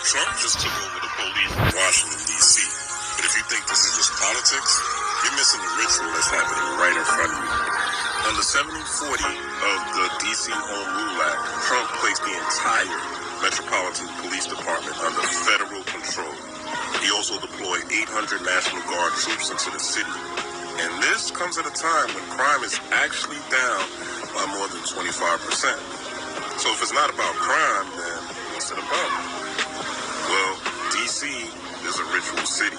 Trump just took over the police in Washington, D.C. But if you think this is just politics, you're missing the ritual that's happening right in front of you. Under 7040 of the D.C. Home Rule Act, Trump placed the entire Metropolitan Police Department under federal control. He also deployed 800 National Guard troops into the city. And this comes at a time when crime is actually down by more than 25%. So if it's not about crime, then what's it about? Well, D.C. is a ritual city.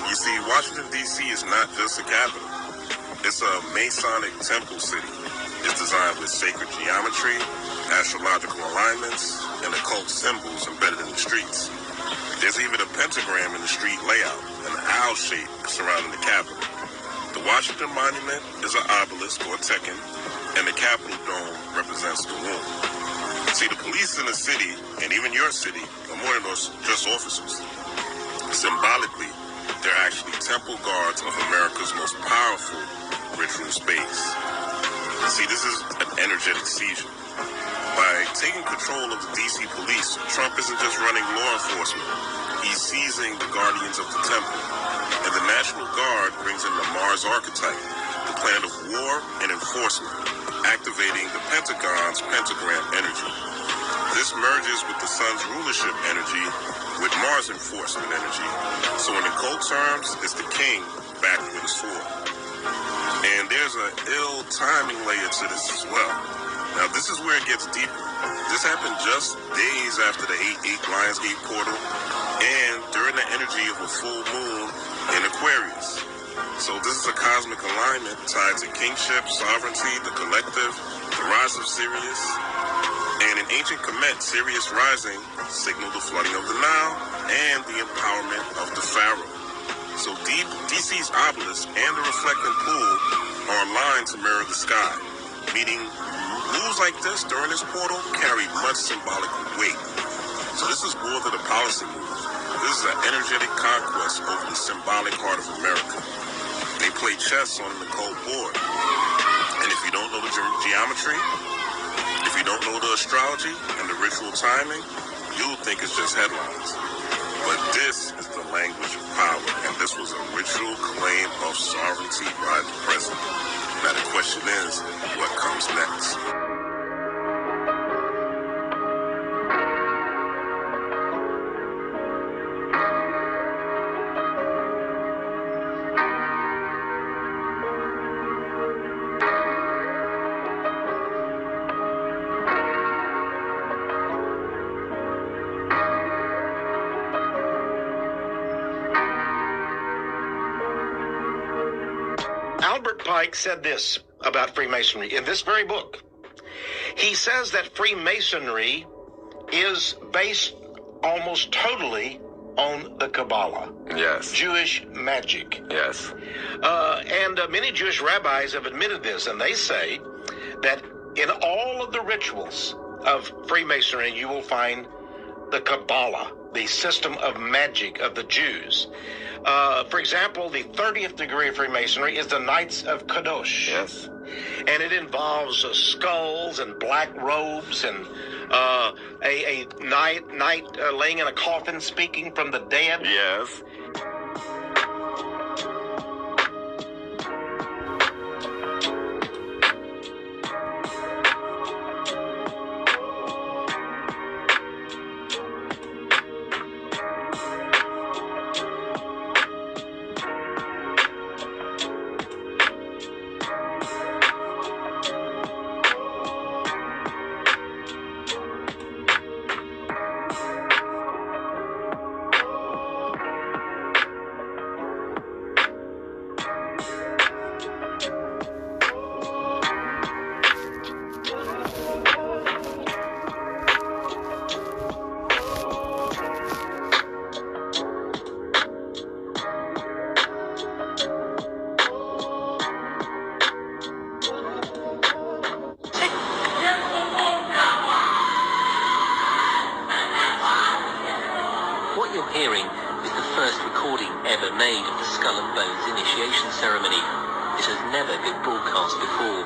You see, Washington, D.C. is not just a capital. It's a Masonic temple city. It's designed with sacred geometry, astrological alignments, and occult symbols embedded in the streets. There's even a pentagram in the street layout, an owl shape surrounding the Capitol. The Washington Monument is an obelisk or tekken, and the Capitol Dome represents the womb. See, the police in the city, and even your city, are more than just officers. Symbolically, they're actually temple guards of America's most powerful ritual space. See, this is an energetic seizure. By taking control of the D.C. police, Trump isn't just running law enforcement. He's seizing the guardians of the temple. And the National Guard brings in the Mars archetype, the planet of war and enforcement, activating the Pentagon's pentagram energy. This merges with the sun's rulership energy with Mars enforcement energy. So in occult terms, it's the king backed with a sword. And there's an ill timing layer to this as well. Now this is where it gets deeper. This happened just days after the 8/8 Lionsgate portal and during the energy of a full moon in Aquarius. So this is a cosmic alignment tied to kingship, sovereignty, the collective, the rise of Sirius. And in ancient Kemet, Sirius rising signaled the flooding of the Nile and the empowerment of the Pharaoh. So DC's obelisk and the reflecting pool are aligned to mirror the sky, meaning moves like this during this portal carry much symbolic weight. So this is more than a policy move. This is an energetic conquest over the symbolic heart of America. They play chess on the cold board. And if you don't know the geometry, if you don't know the astrology and the ritual timing, you'll think it's just headlines. But this is the language of power, and this was a ritual claim of sovereignty by the president. Now the question is, what comes next? Albert Pike said this about Freemasonry in this very book. He says that Freemasonry is based almost totally on the Kabbalah. Yes. Jewish magic. Yes. And many Jewish rabbis have admitted this, and they say that in all of the rituals of Freemasonry, you will find the Kabbalah, the system of magic of the Jews. For example, the 30th degree of Freemasonry is the Knights of Kadosh. Yes. And it involves skulls and black robes and a knight laying in a coffin speaking from the dead. Yes. Hearing is the first recording ever made of the Skull and Bones initiation ceremony. It has never been broadcast before.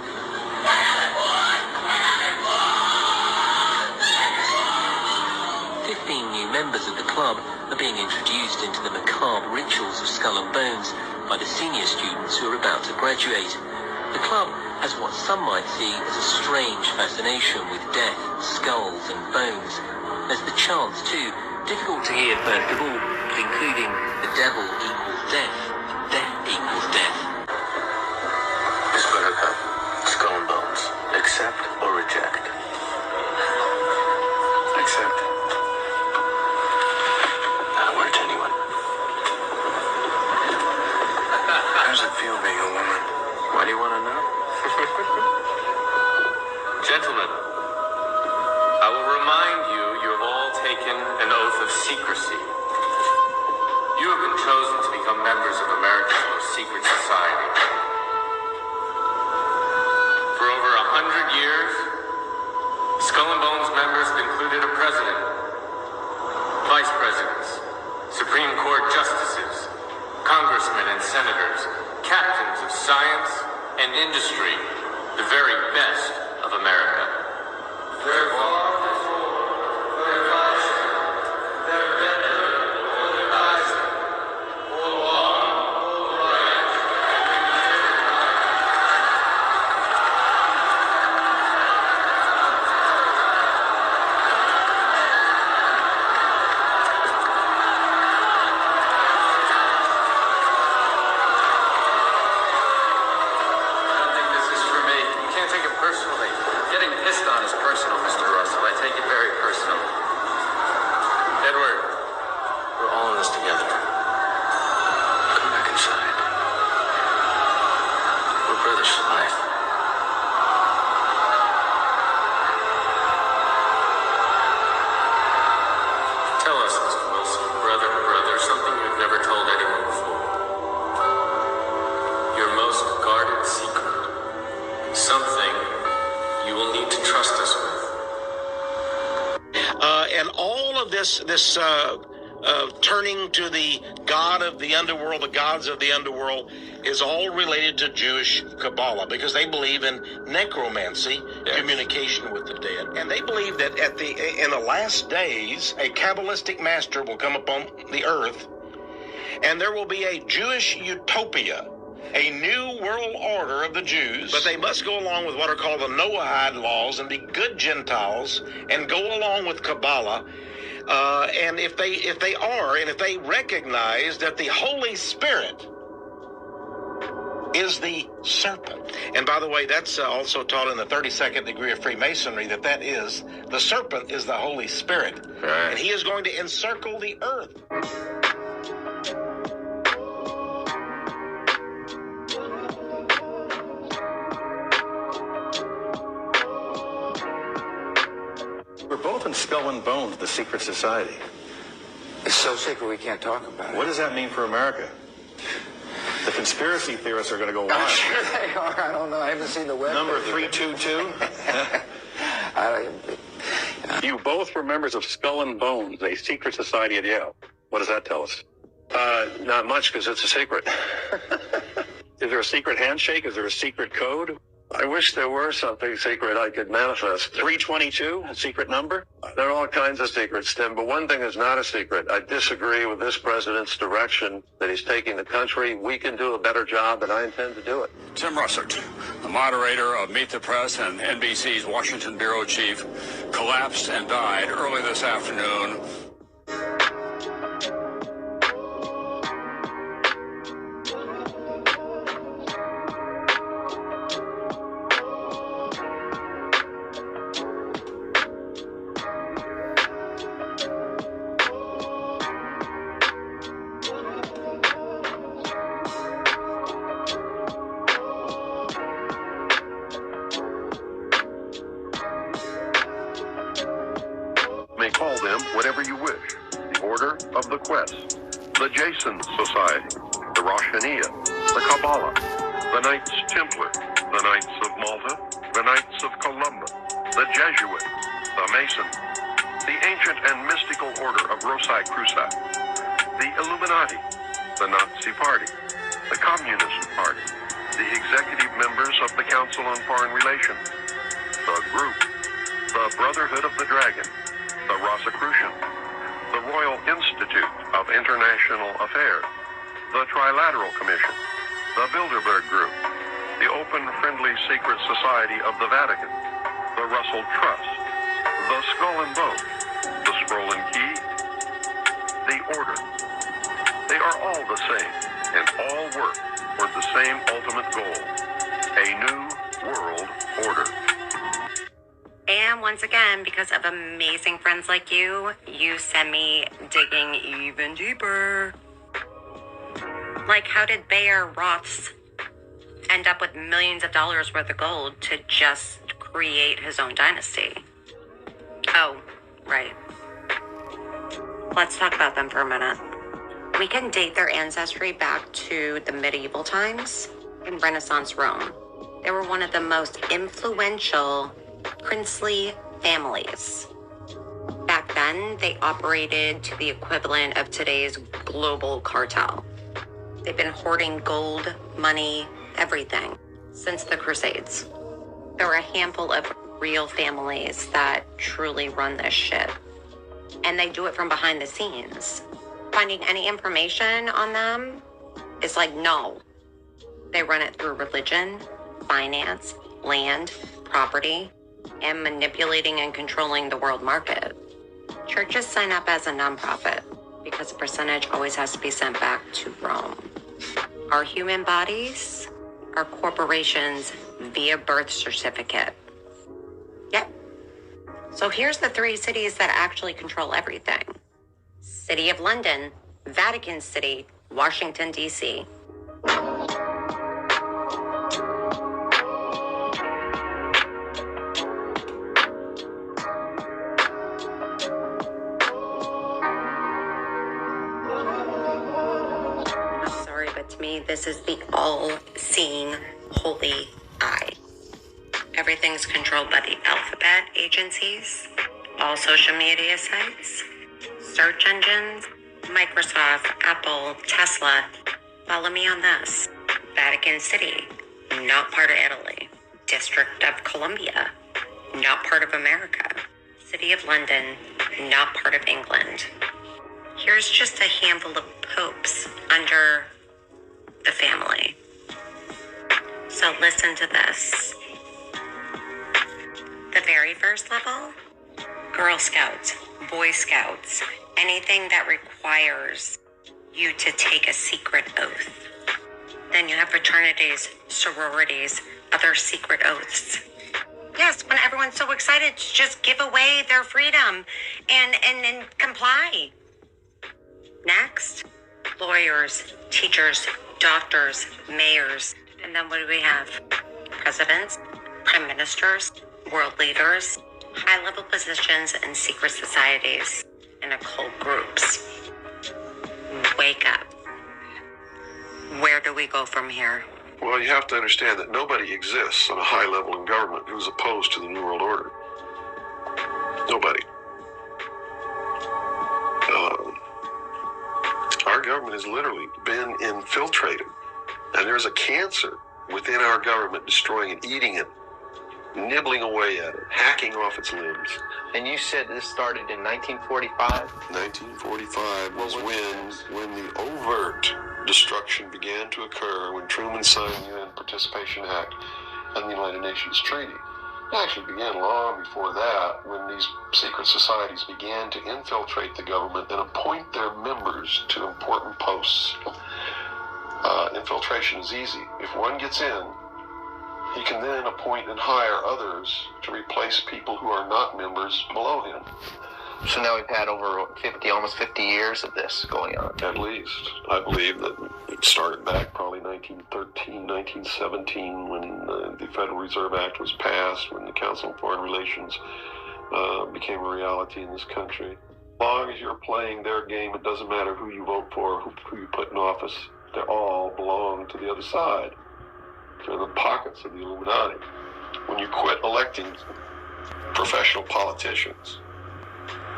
15 new members of the club are being introduced into the macabre rituals of Skull and Bones by the senior students who are about to graduate. The club has what some might see as a strange fascination with death, skulls and bones. There's the chants too, difficult to hear first of all, but including the devil equals death, death equals death. Miss Buttercup, Skull and Bones, accept or reject? Accept. Not a word to anyone. How does it feel being a woman? Why do you want to know? Gentlemen, I will remind you have all taken an oath of secrecy. You have been chosen to become members of America's most secret society. For over 100 years, Skull and Bones members have included a president, vice presidents, Supreme Court justices, congressmen and senators, captains of science and industry, the very best of America. Their God is Lord, their passion, their better, their passion, for long, for right. I don't think this is for me. You can't take it personally. Getting pissed on is personal, Mr. Russell. I take it very personally. Edward, We're all in this together. Come back inside. We're brothers for life. tell us, Mr. Wilson, brother to brother, something you've never told anyone before. Your most guarded secret. Something you will need to trust us with. And all of this turning to the god of the underworld, the gods of the underworld, is all related to Jewish Kabbalah, because they believe in necromancy, communication with the dead. And they believe that in the last days, a Kabbalistic master will come upon the earth, and there will be a Jewish utopia, a new world order of the Jews. But they must go along with what are called the Noahide laws and be good Gentiles and go along with Kabbalah. And if they recognize that the Holy Spirit is the serpent. And by the way, that's also taught in the 32nd degree of Freemasonry, that is, the serpent is the Holy Spirit. Right. And he is going to encircle the earth. We're both in Skull and Bones, the secret society. It's so secret we can't talk about it. What does that mean for America? The conspiracy theorists are going to go I'm wild. sure they are. I don't know. I haven't seen the web. Number 322? You both were members of Skull and Bones, a secret society at Yale. What does that tell us? Not much, because it's a secret. Is there a secret handshake? Is there a secret code? I wish there were something secret I could manifest. 322, a secret number? There are all kinds of secrets, Tim, but one thing is not a secret. I disagree with this president's direction that he's taking the country. We can do a better job, and I intend to do it. Tim Russert, the moderator of Meet the Press and NBC's Washington bureau chief, collapsed and died early this afternoon. Call them whatever you wish. The Order of the Quest, the Jason Society, the Rosh Hashanah, the Kabbalah, the Knights Templar, the Knights of Malta, the Knights of Columbus, the Jesuits, the Masons, the ancient and mystical Order of Rosicrucians, the Illuminati, the Nazi Party, the Communist Party, the executive members of the Council on Foreign Relations, the Group, the Brotherhood of the Dragon, the Rosicrucians, the Institute of International Affairs, the Trilateral Commission, the Bilderberg Group, the Open Friendly Secret Society of the Vatican, the Russell Trust, the Skull and Bone, the Scroll and Key, the Order. They are all the same, and all work toward the same ultimate goal, a new world order. And once again, because of amazing friends like you, you send me digging even deeper. Like, how did Bayer Roths end up with millions of dollars worth of gold to just create his own dynasty? Oh, right. Let's talk about them for a minute. We can date their ancestry back to the medieval times in Renaissance Rome. They were one of the most influential princely families. Back then, they operated to the equivalent of today's global cartel. They've been hoarding gold, money, everything since the Crusades. There are a handful of real families that truly run this shit. And they do it from behind the scenes. Finding any information on them is like, no. They run it through religion, finance, land, property, and manipulating and controlling the world market. Churches sign up as a nonprofit because a percentage always has to be sent back to Rome. Our human bodies are corporations via birth certificate. Yep. So here's the 3 cities that actually control everything. City of London, Vatican City, Washington, D.C. Sorry, but to me, this is the all-seeing holy eye. Everything's controlled by the alphabet agencies, all social media sites, search engines, Microsoft, Apple, Tesla. Follow me on this. Vatican City, not part of Italy. District of Columbia, not part of America. City of London, not part of England. Here's just a handful of popes under the family. So listen to this. The very first level, Girl Scouts, Boy Scouts, anything that requires you to take a secret oath. Then you have fraternities, sororities, other secret oaths. Yes, when everyone's so excited to just give away their freedom and comply. Next, lawyers, teachers, doctors, mayors. And then what do we have? Presidents, prime ministers, world leaders, high-level positions in secret societies, and occult groups. Wake up. Where do we go from here? Well, you have to understand that nobody exists on a high level in government who's opposed to the New World Order. Nobody. Our government has literally been infiltrated, and there's a cancer within our government destroying and eating it, nibbling away at it, hacking off its limbs. And you said this started in 1945? 1945 was when the overt destruction began to occur, when Truman signed the UN Participation Act and the United Nations Treaty. It actually began long before that, when these secret societies began to infiltrate the government and appoint their members to important posts. Infiltration is easy. If one gets in, he can then appoint and hire others to replace people who are not members below him. So now we've had over 50, almost 50 years of this going on. At least. I believe that it started back probably 1913, 1917, when the Federal Reserve Act was passed, when the Council on Foreign Relations became a reality in this country. As long as you're playing their game, it doesn't matter who you vote for, who you put in office. They all belong to the other side. They're the pockets of the Illuminati. When you quit electing professional politicians,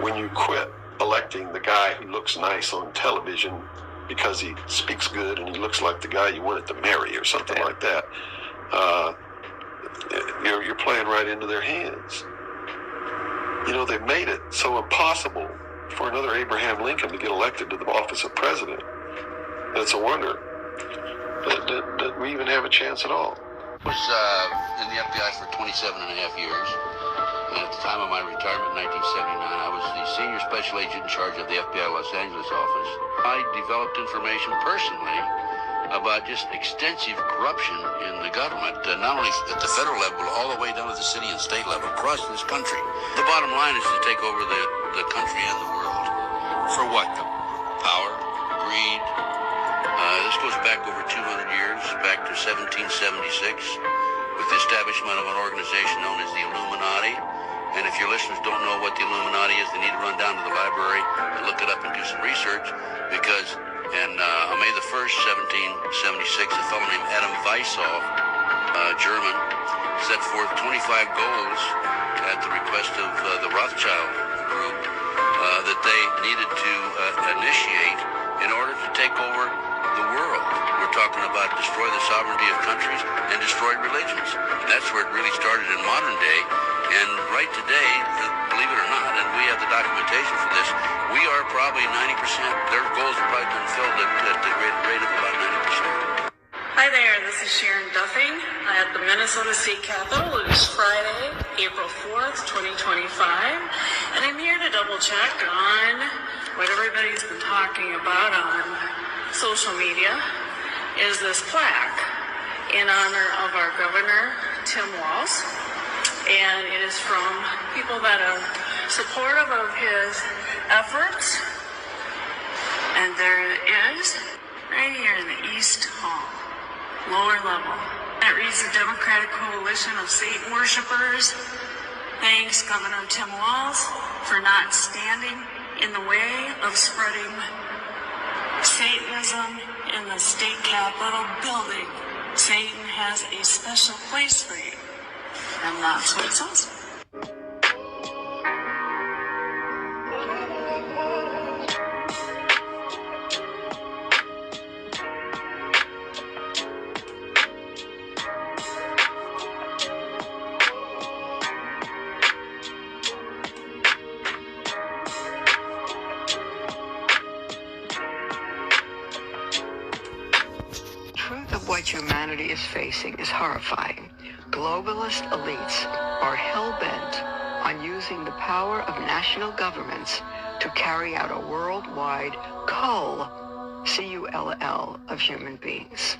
when you quit electing the guy who looks nice on television because he speaks good and he looks like the guy you wanted to marry or something like that, you're playing right into their hands. You know, they've made it so impossible for another Abraham Lincoln to get elected to the office of president. And it's a wonder that we even have a chance at all. I was in the FBI for 27 and a half years. And at the time of my retirement in 1979, I was the senior special agent in charge of the FBI Los Angeles office. I developed information personally about just extensive corruption in the government, not only at the federal level, but all the way down to the city and state level across this country. The bottom line is to take over the country and the world. For what? Power, greed. This goes back over 200 years, back to 1776, with the establishment of an organization known as the Illuminati. And if your listeners don't know what the Illuminati is, they need to run down to the library and look it up and do some research, because on May the 1st, 1776, a fellow named Adam Weishaupt, German, set forth 25 goals at the request of the Rothschild group that they needed to initiate in order to take over the world. We're talking about destroy the sovereignty of countries and destroy religions. And that's where it really started in modern day. And right today, believe it or not, and we have the documentation for this, we are probably 90%, their goals have probably been filled at the rate of about 90%. Hi there, this is Sharon Duffing at the Minnesota State Capitol. It is Friday, April 4th, 2025, and I'm here to double check on what everybody's been talking about on social media, is this plaque in honor of our governor, Tim Walz. And it is from people that are supportive of his efforts. And there it is, right here in the East Hall, lower level. That reads the Democratic Coalition of Satan Worshippers. Thanks, Governor Tim Walz, for not standing in the way of spreading Satanism in the state capitol building. Satan has a special place for you. And that's what it says. Truth of what humanity is facing is horrifying. Globalist elites are hell-bent on using the power of national governments to carry out a worldwide cull, C-U-L-L, of human beings.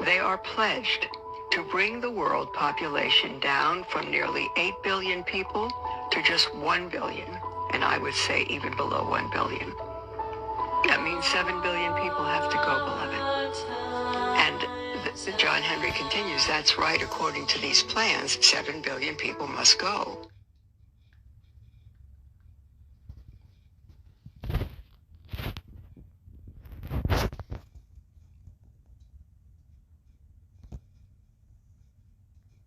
They are pledged to bring the world population down from nearly 8 billion people to just 1 billion, and I would say even below 1 billion. That means 7 billion people have to go, beloved. And John Henry continues, that's right, according to these plans, 7 billion people must go.